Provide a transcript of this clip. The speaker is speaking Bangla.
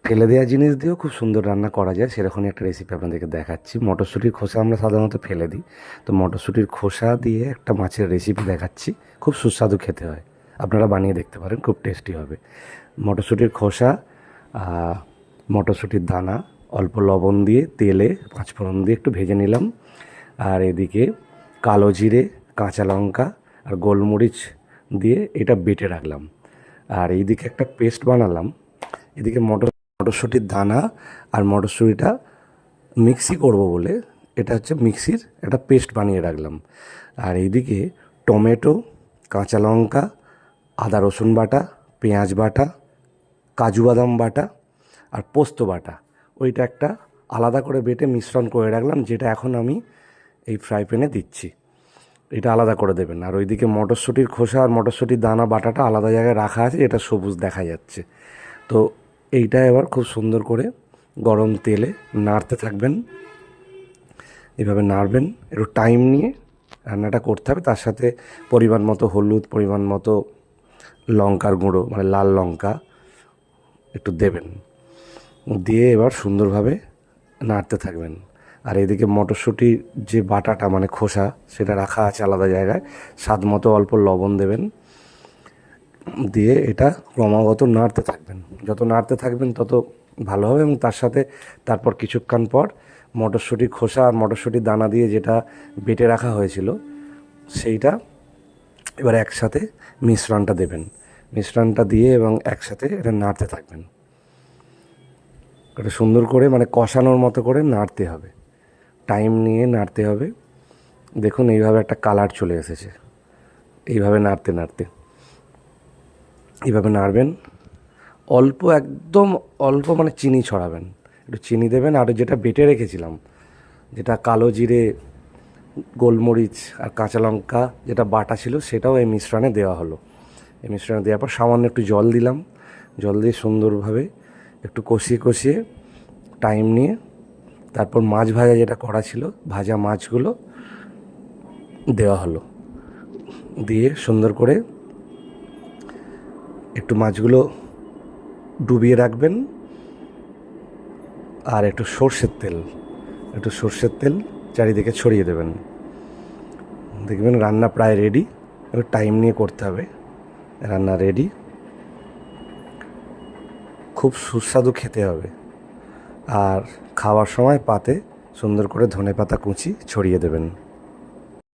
ফেলে দেওয়া জিনিস দিয়েও খুব সুন্দর রান্না করা যায়, সেরকমই একটা রেসিপি আপনাদেরকে দেখাচ্ছি। মটরশুঁটির খোসা আমরা সাধারণত ফেলে দিই, তো মটরশুঁটির খোসা দিয়ে একটা মাছের রেসিপি দেখাচ্ছি। খুব সুস্বাদু খেতে হয়, আপনারা বানিয়ে দেখতে পারেন, খুব টেস্টি হবে। মটরশুঁটির খোসা, মটরশুঁটির দানা, অল্প লবণ দিয়ে তেলে পাঁচফোড়ন দিয়ে একটু ভেজে নিলাম। আর এদিকে কালো জিরে, কাঁচা লঙ্কা আর গোলমরিচ দিয়ে এটা বেটে রাখলাম। আর এইদিকে একটা পেস্ট বানালাম। এদিকে মটরশুঁটির দানা আর মটরশুঁটিটা মিক্সি করব বলে এটা হচ্ছে মিক্সির একটা পেস্ট বানিয়ে রাখলাম। আর এইদিকে টমেটো, কাঁচা লঙ্কা, আদা রসুন বাটা, পেঁয়াজ বাটা, কাজু বাদাম বাটা আর পোস্ত বাটা, ওইটা একটা আলাদা করে বেটে মিশ্রণ করে রাখলাম, যেটা এখন আমি এই ফ্রাই প্যানে দিচ্ছি। এটা আলাদা করে দেবেন। আর ওইদিকে মটরশুঁটির খোসা আর মটরশুঁটির দানা বাটাটা আলাদা জায়গায় রাখা আছে, এটা সবুজ দেখা যাচ্ছে। তো এইটা এবার খুব সুন্দর করে গরম তেলে নাড়তে থাকবেন, এভাবে নাড়বেন, একটু টাইম নিয়ে রান্নাটা করতে হবে। তার সাথে পরিমাণ মতো হলুদ, পরিমাণ মতো লঙ্কার গুঁড়ো মানে লাল লঙ্কা একটু দেবেন, দিয়ে এবার সুন্দরভাবে নাড়তে থাকবেন। আর এদিকে মটরশুঁটির যে বাটাটা মানে খোসা সেটা রাখা আছে আলাদা জায়গায়, স্বাদ মতো অল্প লবণ দেবেন, দিয়ে এটা ক্রমাগত নাড়তে থাকবেন। যত নাড়তে থাকবেন তত ভালো হবে। এবং তার সাথে তারপর কিছুক্ষণ পর মটরশুঁটির খোসা আর মটরশুঁটির দানা দিয়ে যেটা বেটে রাখা হয়েছিল সেইটা এবার একসাথে মিশ্রণটা দেবেন। মিশ্রণটা দিয়ে এবং একসাথে এটা নাড়তে থাকবেন। এটা সুন্দর করে মানে কষানোর মতো করে নাড়তে হবে, টাইম নিয়ে নাড়তে হবে। দেখুন এইভাবে একটা কালার চলে এসেছে। এইভাবে নাড়তে নাড়তে এইভাবে নাড়বেন। অল্প, একদম অল্প মানে চিনি ছড়াবেন, একটু চিনি দেবেন। আর যেটা বেটে রেখেছিলাম, যেটা কালো জিরে, গোলমরিচ আর কাঁচা লঙ্কা যেটা বাটা ছিল, সেটাও এই মিশ্রণে দেওয়া হলো। এই মিশ্রণে দেওয়ার পর সামান্য একটু জল দিলাম। জল দিয়ে সুন্দরভাবে একটু কষিয়ে কষিয়ে টাইম নিয়ে তারপর মাছ ভাজা যেটা করা ছিল, ভাজা মাছগুলো দেওয়া হলো। দিয়ে সুন্দর করে একটু মাছগুলো ডুবিয়ে রাখবেন। আর একটু সর্ষের তেল চারিদিকে ছড়িয়ে দেবেন। দেখবেন রান্না প্রায় রেডি। একটু টাইম নিয়ে করতে হবে, রান্না রেডি। খুব সুস্বাদু খেতে হবে। আর খাওয়ার সময় পাতে সুন্দর করে ধনেপাতা কুচি ছড়িয়ে দেবেন।